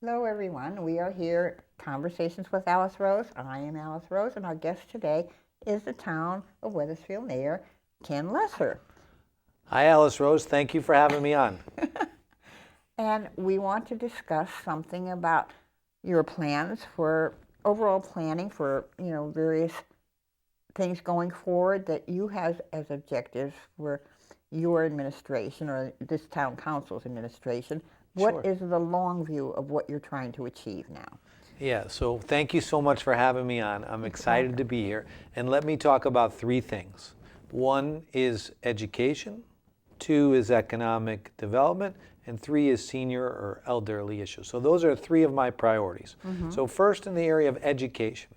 Hello, everyone. We are here, Conversations with Alice Rose. I am Alice Rose, and our guest today is the town of Wethersfield Mayor Ken Lesser. Hi, Alice Rose. Thank you for having me on. And we want to discuss something about your plans for overall planning for, various things going forward that you have as objectives for your administration or this town council's administration. What Sure. is the long view of what you're trying to achieve now? Yeah, so thank you so much for having me on. I'm excited to be here. And let me talk about three things. One is education, two is economic development, and three is senior or elderly issues. So those are three of my priorities. So first in the area of education.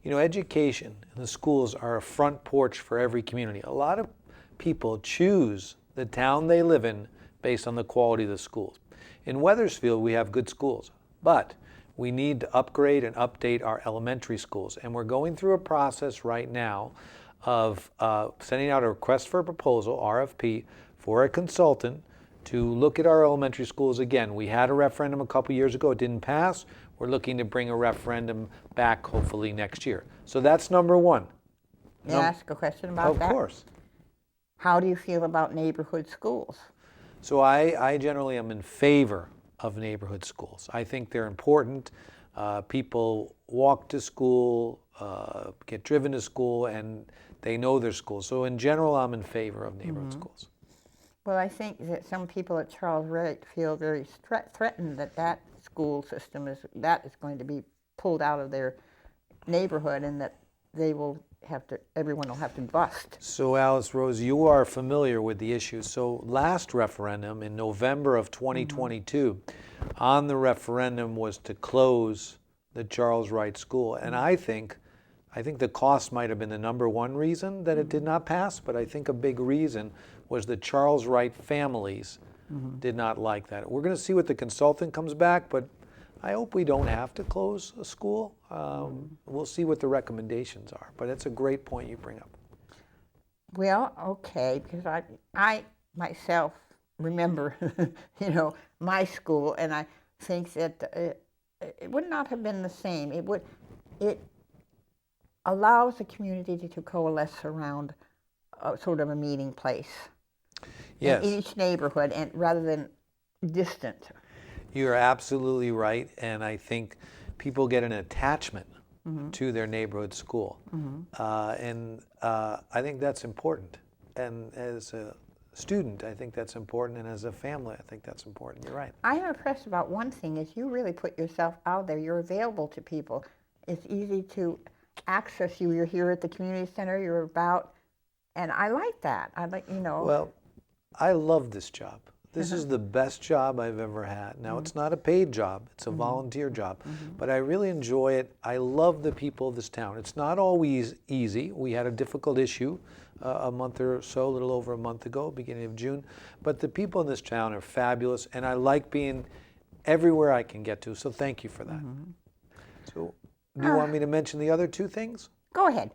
Education and the schools are a front porch for every community. A lot of people choose the town they live in based on the quality of the schools. In Wethersfield, we have good schools, but we need to upgrade and update our elementary schools. And we're going through a process right now of sending out a request for a proposal, RFP, for a consultant to look at our elementary schools again. We had a referendum a couple years ago. It didn't pass. We're looking to bring a referendum back hopefully next year. So that's number one. May I ask a question about that? Of course. How do you feel about neighborhood schools? So I generally am in favor of neighborhood schools. I think they're important. People walk to school, get driven to school, and they know their school. So in general, I'm in favor of neighborhood schools. Well, I think that some people at Charles Wright feel very threatened that school system is going to be pulled out of their neighborhood, and that everyone will have to bust. So Alice Rose, you are familiar with the issue. So last referendum in November of 2022, on the referendum was to close the Charles Wright School. And I think the cost might have been the number one reason that it did not pass, but I think a big reason was the Charles Wright families did not like that. We're going to see what the consultant comes back, but I hope we don't have to close a school. We'll see what the recommendations are, but it's a great point you bring up. Well, okay, because I myself remember, my school, and I think that it would not have been the same. It allows the community to coalesce around sort of a meeting place. Yes. In each neighborhood, and rather than distant. You're absolutely right, and I think people get an attachment to their neighborhood school, and I think that's important. And as a student, I think that's important, and as a family, I think that's important. You're right. I'm impressed about one thing is you really put yourself out there. You're available to people. It's easy to access you. You're here at the community center. You're about, and I like that. Well, I love this job. This is the best job I've ever had. Now, it's not a paid job. It's a volunteer job. But I really enjoy it. I love the people of this town. It's not always easy. We had a difficult issue a month or so, a little over a month ago, beginning of June. But the people in this town are fabulous, and I like being everywhere I can get to. So thank you for that. So do you want me to mention the other two things? Go ahead.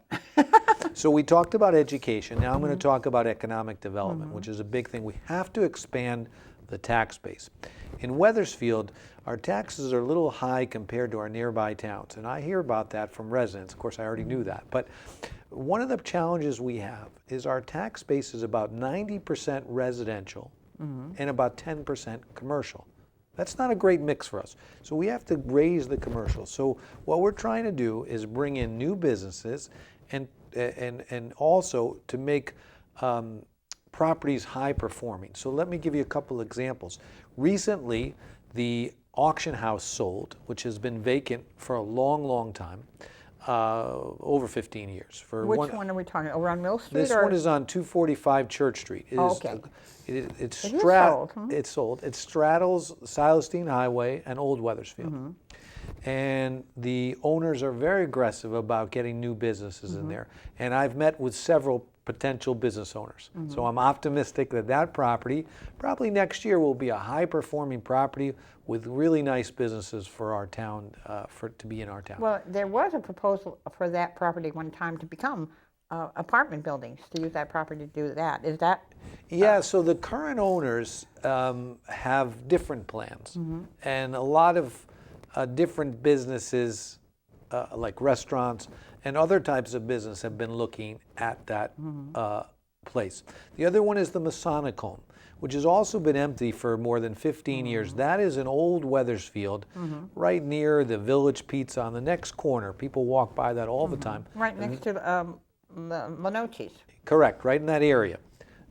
So we talked about education. Now I'm going to talk about economic development, which is a big thing. We have to expand the tax base. In Wethersfield, our taxes are a little high compared to our nearby towns, and I hear about that from residents. Of course, I already knew that. But one of the challenges we have is our tax base is about 90% residential and about 10% commercial. That's not a great mix for us. So we have to raise the commercial. So what we're trying to do is bring in new businesses and also to make properties high performing. So let me give you a couple examples. Recently, the auction house sold, which has been vacant for a long, long time, over 15 years. Which one are we talking? Over on Mill Street? This one is on 245 Church Street. Okay. It's sold. It's sold. It straddles Silestein Highway and Old Wethersfield. And the owners are very aggressive about getting new businesses in there. And I've met with several potential business owners. So I'm optimistic that that property, probably next year, will be a high-performing property with really nice businesses for our town, to be in our town. Well, there was a proposal for that property one time to become apartment buildings, to use that property to do that. Is that? Yeah, so the current owners have different plans. And a lot of different businesses like restaurants and other types of business have been looking at that place. The other one is the Masonic Home, which has also been empty for more than 15 years. That is an old Wethersfield, right near the Village Pizza on the next corner. People walk by that all the time. Right next to the Minocci's. Correct, right in that area.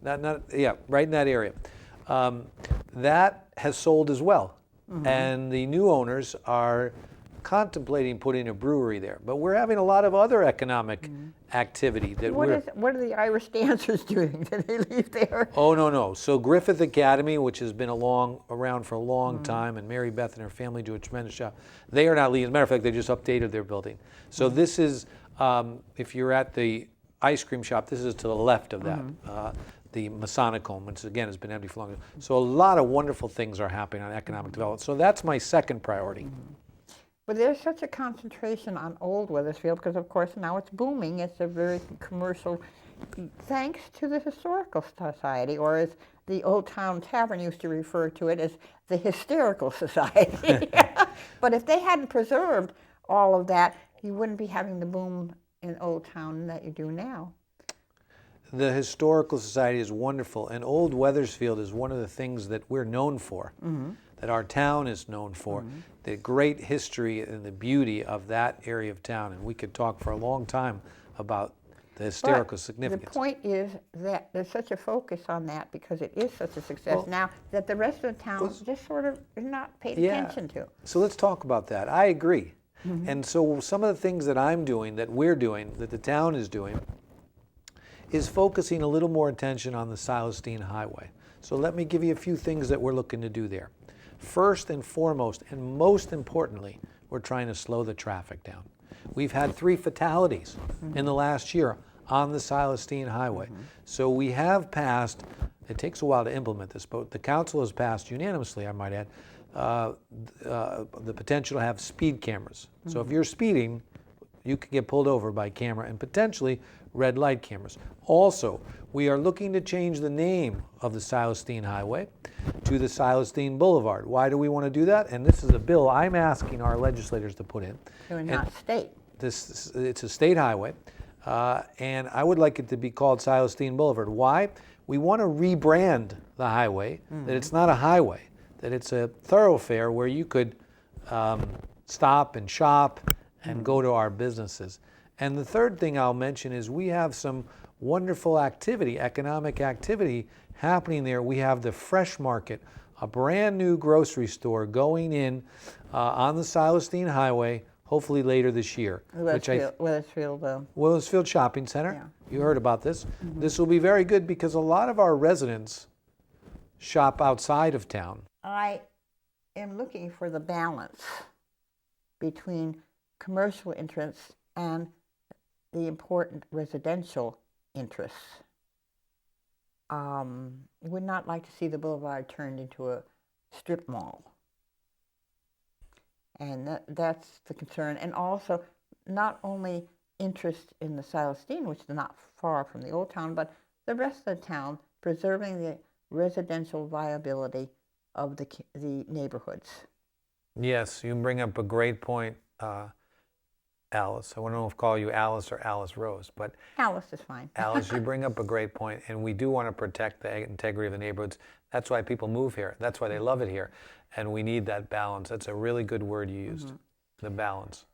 Right in that area. That has sold as well. And the new owners are contemplating putting a brewery there. But we're having a lot of other economic activity that What are the Irish dancers doing? Did they leave there? Oh, no. So Griffith Academy, which has been around for a long time, and Mary Beth and her family do a tremendous job. They are not leaving. As a matter of fact, they just updated their building. So this is, if you're at the ice cream shop, this is to the left of that. The Masonic Home, which again has been empty for long. So a lot of wonderful things are happening on economic development. So that's my second priority. But there's such a concentration on old Wethersfield because, of course, now it's booming. It's a very commercial, thanks to the Historical Society, or as the Old Town Tavern used to refer to it as the Hysterical Society. But if they hadn't preserved all of that, you wouldn't be having the boom in Old Town that you do now. The Historical Society is wonderful, and Old Wethersfield is one of the things that we're known for, that our town is known for, the great history and the beauty of that area of town. And we could talk for a long time about the historical significance. The point is that there's such a focus on that because it is such a success now that the rest of the town just sort of is not paid attention to. So let's talk about that. I agree. And so some of the things that I'm doing, that we're doing, that the town is doing, is focusing a little more attention on the Silas Deane Highway. So let me give you a few things that we're looking to do there. First and foremost, and most importantly, we're trying to slow the traffic down. We've had 3 fatalities in the last year on the Silas Deane Highway. So we have passed, it takes a while to implement this, but the council has passed unanimously, I might add, the potential to have speed cameras. So if you're speeding, you can get pulled over by camera and potentially red light cameras. Also, we are looking to change the name of the Silas Deane Highway to the Silas Deane Boulevard. Why do we want to do that? And this is a bill I'm asking our legislators to put in. They're not state. It's a state highway, and I would like it to be called Silas Deane Boulevard. Why? We want to rebrand the highway, that it's not a highway, that it's a thoroughfare where you could stop and shop and go to our businesses. And the third thing I'll mention is we have some wonderful activity, economic activity happening there. We have the Fresh Market, a brand new grocery store going in on the Silas Deane Highway, hopefully later this year. Wethersfield Shopping Center. Yeah. You heard about this. This will be very good because a lot of our residents shop outside of town. I am looking for the balance between commercial interests and the important residential interests. Would not like to see the boulevard turned into a strip mall. And that's the concern. And also, not only interest in the Silas Deane, which is not far from the old town, but the rest of the town, preserving the residential viability of the neighborhoods. Yes, you bring up a great point, Alice. I don't know if I call you Alice or Alice Rose, but Alice is fine. Alice, you bring up a great point, and we do want to protect the integrity of the neighborhoods. That's why people move here. That's why they love it here, and we need that balance. That's a really good word you used, the balance.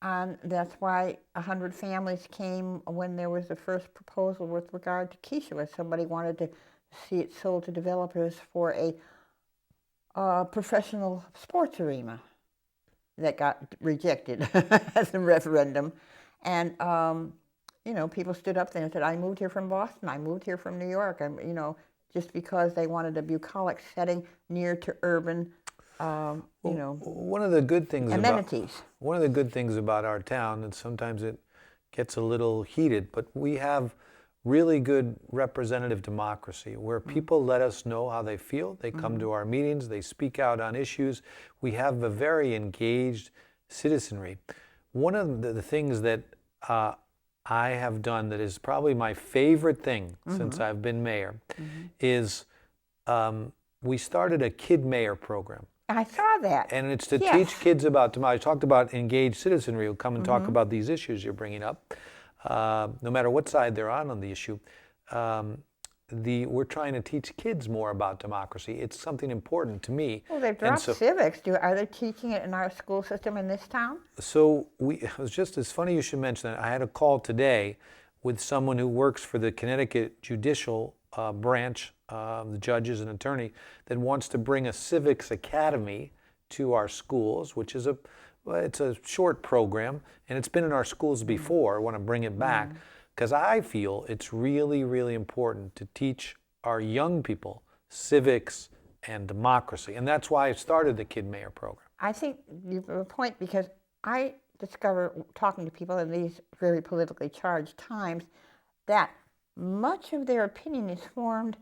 And that's why 100 families came when there was the first proposal with regard to Keisha. Somebody wanted to see it sold to developers for a professional sports arena that got rejected as a referendum. And, people stood up there and said, I moved here from Boston, I moved here from New York, just because they wanted a bucolic setting near to urban, one of the good things amenities. One of the good things about our town, and sometimes it gets a little heated, but we have really good representative democracy where people let us know how they feel. They come to our meetings, they speak out on issues. We have a very engaged citizenry. One of the things that I have done that is probably my favorite thing since I've been mayor is we started a Kid Mayor program. I saw that. And it's to Yes. teach kids about democracy. I talked about engaged citizenry who come and talk about these issues you're bringing up, no matter what side they're on the issue. We're trying to teach kids more about democracy. It's something important to me. Well, they've dropped civics. Are they teaching it in our school system in this town? So it's funny you should mention that. I had a call today with someone who works for the Connecticut Judicial branch, the judges and attorney, that wants to bring a civics academy to our schools, which is it's a short program, and it's been in our schools before. I want to bring it back because I feel it's really, really important to teach our young people civics and democracy, and that's why I started the Kid Mayor program. I think you have a point, because I discover, talking to people in these very politically charged times, that much of their opinion is formed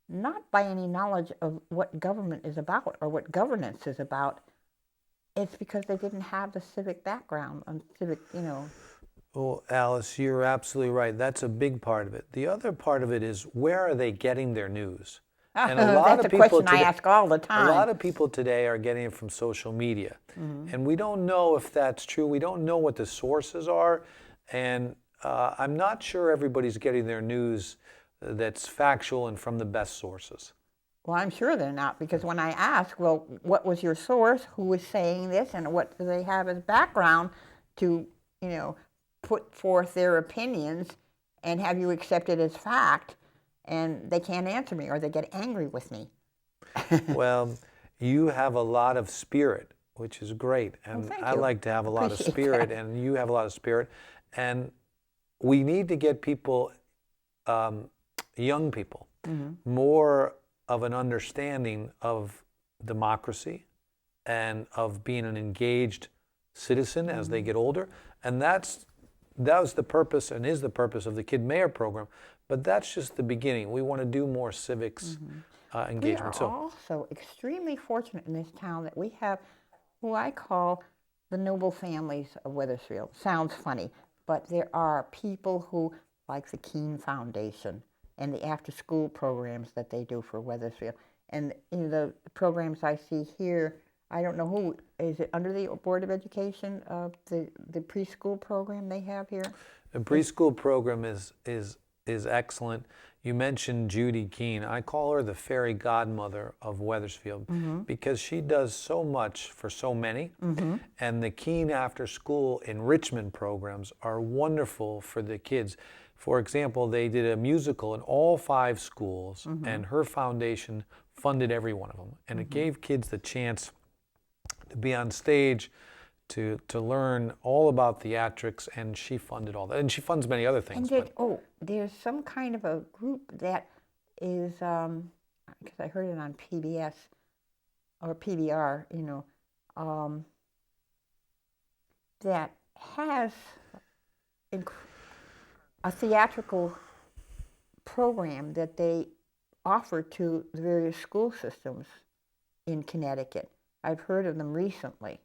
not by any knowledge of what government is about or what governance is about. It's because they didn't have the civic background and civic, Well, Alice, you're absolutely right. That's a big part of it. The other part of it is, where are they getting their news? And that's a question I ask all the time. A lot of people today are getting it from social media. And we don't know if that's true. We don't know what the sources are. And I'm not sure everybody's getting their news that's factual and from the best sources. Well, I'm sure they're not, because when I ask, well, what was your source? Who was saying this? And what do they have as background to, put forth their opinions and have you accept it as fact? And they can't answer me, or they get angry with me. Well, you have a lot of spirit, which is great. And I like to have a lot of spirit, and you have a lot of spirit. And we need to get people, young people, more of an understanding of democracy and of being an engaged citizen as they get older. And that was the purpose and is the purpose of the Kid Mayor program. But that's just the beginning. We want to do more civics engagement. We are also extremely fortunate in this town that we have who I call the noble families of Wethersfield. Sounds funny, but there are people who, like the Keene Foundation and the after-school programs that they do for Wethersfield. And in the programs I see here, I don't know who, is it under the Board of Education, the preschool program they have here? The preschool program is excellent. You mentioned Judy Keene. I call her the fairy godmother of Wethersfield because she does so much for so many. And the Keene after school enrichment programs are wonderful for the kids. For example, they did a musical in all 5 schools, and her foundation funded every one of them. And it gave kids the chance to be on stage, to learn all about theatrics, and she funded all that. And she funds many other things. And there's some kind of a group that is, because I heard it on PBS or PBR, that has a theatrical program that they offer to the various school systems in Connecticut. I've heard of them recently.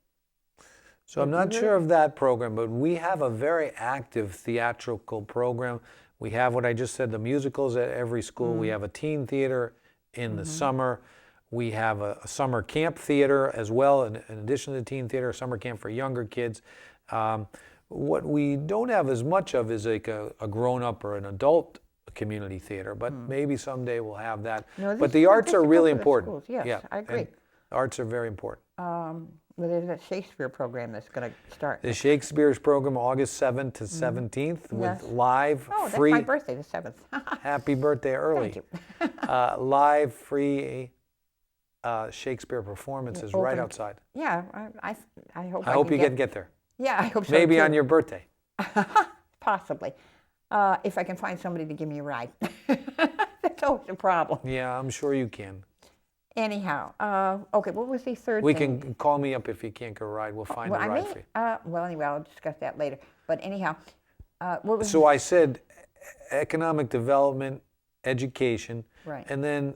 So I'm not sure of that program, but we have a very active theatrical program. We have what I just said, the musicals at every school. We have a teen theater in the summer. We have a summer camp theater as well, in addition to the teen theater, summer camp for younger kids. What we don't have as much of is like a grown-up or an adult community theater, but maybe someday we'll have that. No, but the arts are really important. Yes, yeah, I agree. Arts are very important. Well, there's a Shakespeare program that's going to start. The Shakespeare's program, August 7th to 17th, with live, free. Oh, that's my birthday, the 7th. Happy birthday early. Thank you. Live, free Shakespeare performances right outside. Yeah, I hope I hope you can get there. Yeah, I hope so. Maybe too. on your birthday. Possibly. If I can find somebody to give me a ride. That's always a problem. Yeah, I'm sure you can. Anyhow, okay, what was the third We thing? can call me up if you can't get a ride. We'll find a ride for you. Well, anyway, I'll discuss that later. But anyhow, what was So I said economic development, education, right? And then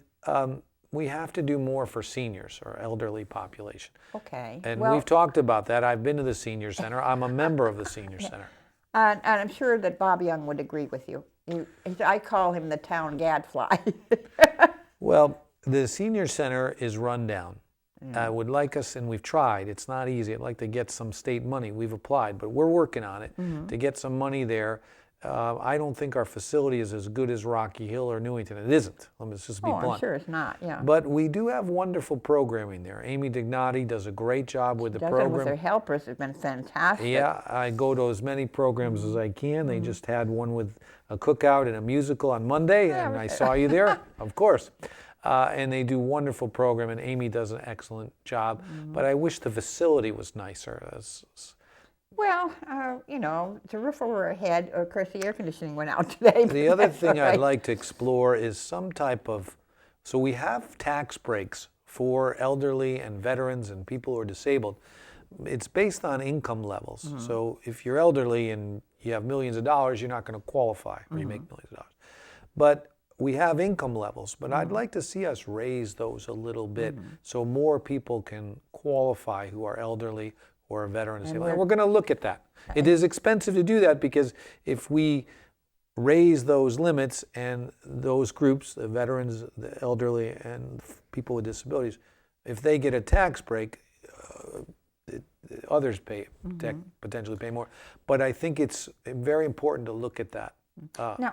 we have to do more for seniors or elderly population. Okay. And we've talked about that. I've been to the senior center. I'm a member of the senior center. And I'm sure that Bob Young would agree with you. I call him the town gadfly. Well, the senior center is run down. would like us, and we've tried, it's not easy, I'd like to get some state money. We've applied, but we're working on it to get some money there. I don't think our facility is as good as Rocky Hill or Newington. It isn't. Let's just be blunt. I'm sure it's not, yeah. But we do have wonderful programming there. Amy Dignati does a great job with the program. With her helpers have been fantastic. Yeah, I go to as many programs as I can. They just had one with a cookout and a musical on Monday, and I saw you there, of course. And they do wonderful program, and Amy does an excellent job. But I wish the facility was nicer. Well, it's a roof over our head. Of course, the air conditioning went out today. The other thing I'd like to explore is some type of, so we have tax breaks for elderly and veterans and people who are disabled. It's based on income levels. So if you're elderly and you have millions of dollars, you're not going to qualify, or you make millions of dollars. But we have income levels, but I'd like to see us raise those a little bit so more people can qualify who are elderly or a veteran disabled. And we're going to look at that. It is expensive to do that because if we raise those limits and those groups, the veterans, the elderly, and people with disabilities, if they get a tax break, others potentially pay more. But I think it's very important to look at that. Now,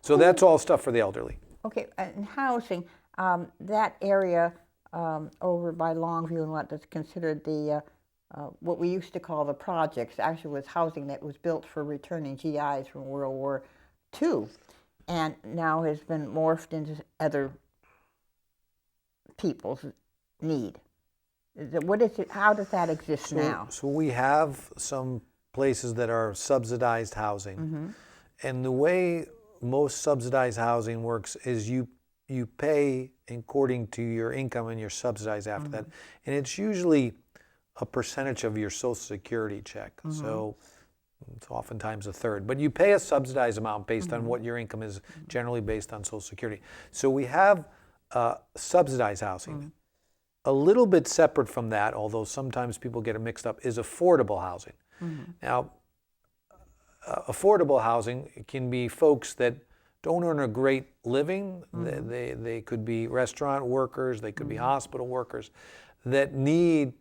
so that's all stuff for the elderly. Okay, and housing, that area over by Longview and what that's considered the what we used to call the projects, actually was housing that was built for returning GIs from World War II, and now has been morphed into other people's need. What is it? How does that exist now? So we have some places that are subsidized housing, and the way most subsidized housing works is you pay according to your income and you're subsidized after that, and it's usually a percentage of your Social Security check. So it's oftentimes a third. But you pay a subsidized amount based on what your income is, generally based on Social Security. So we have subsidized housing. A little bit separate from that, although sometimes people get it mixed up, is affordable housing. Now, affordable housing can be folks that don't earn a great living. They could be restaurant workers, they could be hospital workers that need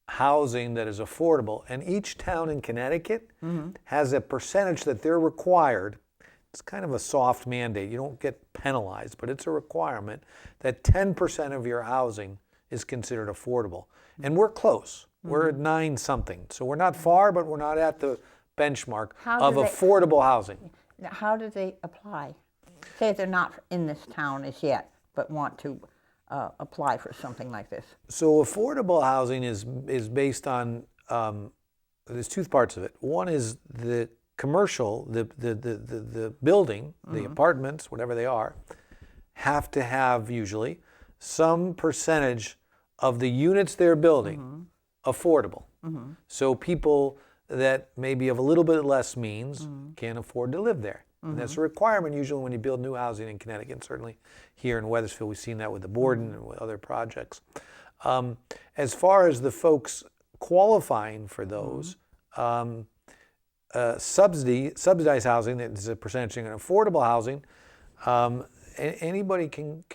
housing that is affordable. And each town in Connecticut has a percentage that they're required. It's kind of a soft mandate. You don't get penalized, but it's a requirement that 10% of your housing is considered affordable. And we're close. We're at 9 something. So we're not far, but we're not at the benchmark of affordable housing. How do they apply? Say they're not in this town as yet, but want to apply for something like this. So affordable housing is based on, there's 2 parts of it. One is the commercial, the building, the apartments, whatever they are, have to have usually some percentage of the units they're building affordable. So people that maybe have a little bit less means can't afford to live there. And that's a requirement usually when you build new housing in Connecticut. And certainly here in Wethersfield, we've seen that with the Borden and with other projects. As far as the folks qualifying for those, subsidized housing, that is a percentage of affordable housing, anybody can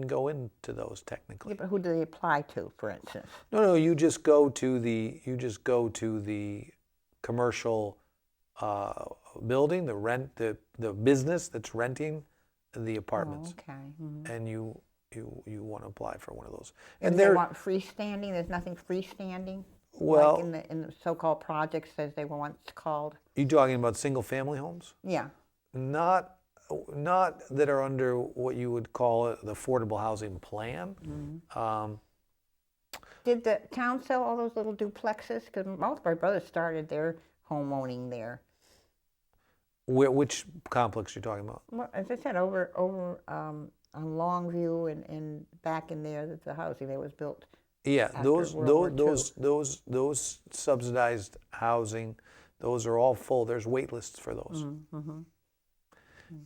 go into those technically. Yeah, but who do they apply to, for instance? No, you just go to the commercial building, the business that's renting the apartments. Oh, okay. And you want to apply for one of those. And they want freestanding? There's nothing freestanding? Well, like in the so-called projects, as they were once called? You talking about single-family homes? Yeah. Not that are under what you would call the affordable housing plan. Did the town sell all those little duplexes? Because most of my brothers started their home owning there. Which complex you're talking about? Well, as I said, over on Longview and back in there, the housing that was built. Yeah, after those World War II. those subsidized housing, those are all full. There's wait lists for those.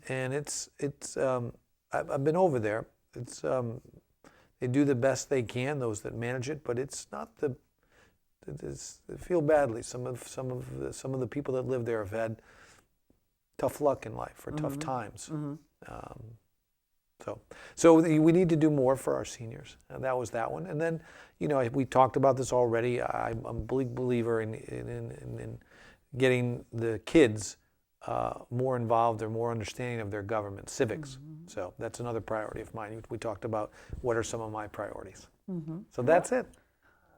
And it's I've been over there. It's they do the best they can, those that manage it, but it's not they feel badly. Some of the people that live there have had tough luck in life or tough times. So we need to do more for our seniors. And that was that one. And then, we talked about this already. I'm a big believer in getting the kids more involved or more understanding of their government, civics. So that's another priority of mine. We talked about what are some of my priorities. So that's it.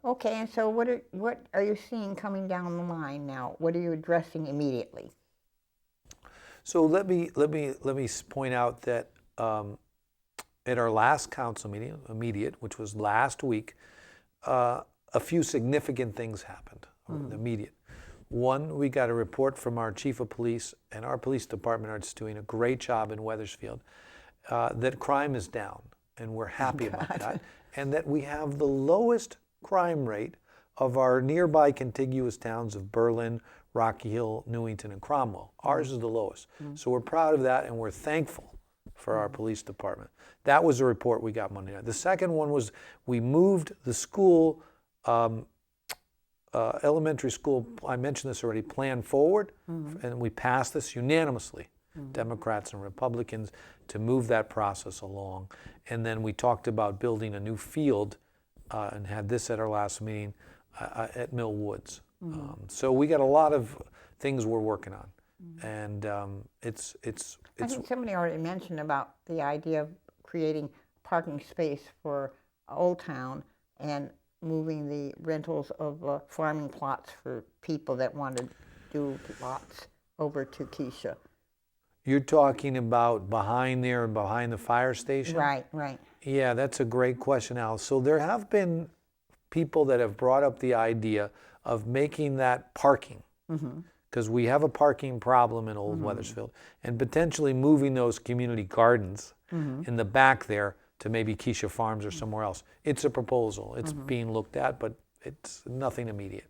Okay, and so what are you seeing coming down the line now? What are you addressing immediately? So let me point out that at our last council meeting, immediate, which was last week, a few significant things happened. Immediate. One, we got a report from our chief of police, and our police department are just doing a great job in Wethersfield, that crime is down, and we're happy about that, and that we have the lowest crime rate of our nearby contiguous towns of Berlin, Rocky Hill, Newington, and Cromwell. Ours is the lowest. So we're proud of that, and we're thankful for our police department. That was the report we got Monday night. The second one was we moved the school, elementary school, I mentioned this already, plan forward, and we passed this unanimously, Democrats and Republicans, to move that process along. And then we talked about building a new field, and had this at our last meeting, at Mill Woods. So we got a lot of things we're working on, and it's. I think somebody already mentioned about the idea of creating parking space for Old Town and moving the rentals of farming plots for people that want to do lots over to Keisha. You're talking about behind there, behind the fire station? Right. Yeah, that's a great question, Al. So there have been people that have brought up the idea of making that parking, because we have a parking problem in Old Wethersfield, and potentially moving those community gardens in the back there to maybe Keisha Farms or somewhere else. It's a proposal. It's being looked at, but it's nothing immediate.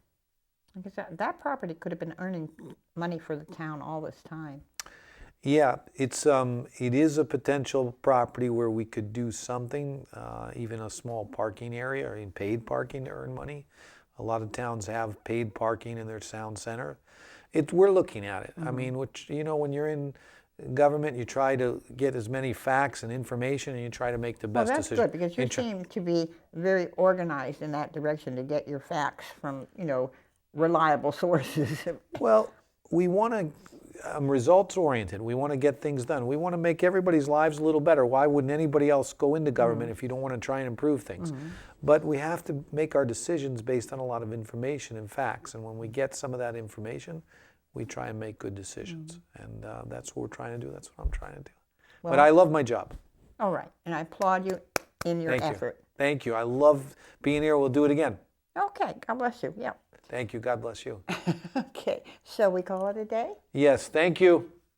Because that property could have been earning money for the town all this time. Yeah, it is a potential property where we could do something, even a small parking area or in paid parking to earn money. A lot of towns have paid parking in their town center. We're looking at it. I mean, when you're in government, you try to get as many facts and information, and you try to make the best decision. Well, that's good, because you seem to be very organized in that direction to get your facts from, reliable sources. Well, we want to results oriented. We want to get things done. We want to make everybody's lives a little better. Why wouldn't anybody else go into government if you don't want to try and improve things? But we have to make our decisions based on a lot of information and facts. And when we get some of that information, we try and make good decisions. And that's what we're trying to do. That's what I'm trying to do. Well, but I love my job. All right. And I applaud you in your effort. Thank you. I love being here. We'll do it again. Okay. God bless you. Yeah. Thank you. God bless you. Okay. Shall we call it a day? Yes. Thank you.